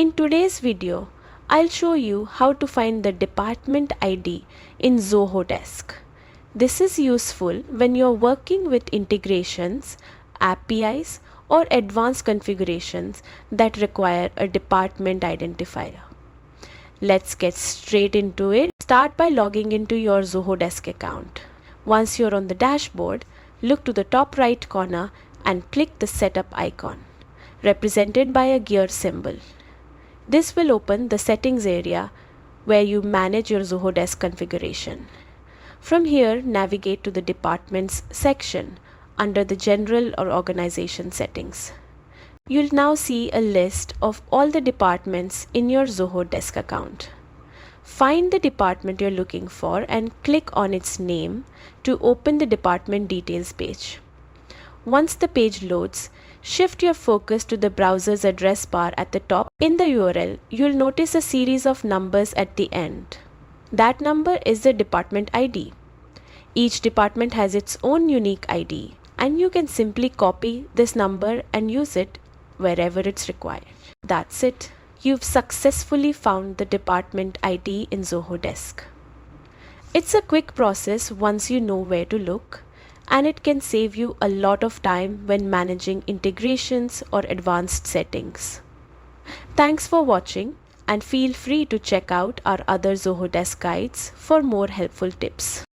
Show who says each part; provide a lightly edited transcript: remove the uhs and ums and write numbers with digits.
Speaker 1: In today's video, I'll show you how to find the department ID in Zoho Desk. This is useful when you're working with integrations, APIs, or advanced configurations that require a department identifier. Let's get straight into it. Start by logging into your Zoho Desk account. Once you're on the dashboard, look to the top right corner and click the setup icon, represented by a gear symbol. This will open the settings area where you manage your Zoho Desk configuration. From here, navigate to the departments section under the general or organization settings. You'll now see a list of all the departments in your Zoho Desk account. Find the department you're looking for and click on its name to open the department details page. Once the page loads, shift your focus to the browser's address bar at the top. In the URL, you'll notice a series of numbers at the end. That number is the department ID. Each department has its own unique ID, and you can simply copy this number and use it wherever it's required. That's it. You've successfully found the department ID in Zoho Desk. It's a quick process once you know where to look, and it can save you a lot of time when managing integrations or advanced settings. Thanks for watching, and feel free to check out our other Zoho Desk guides for more helpful tips.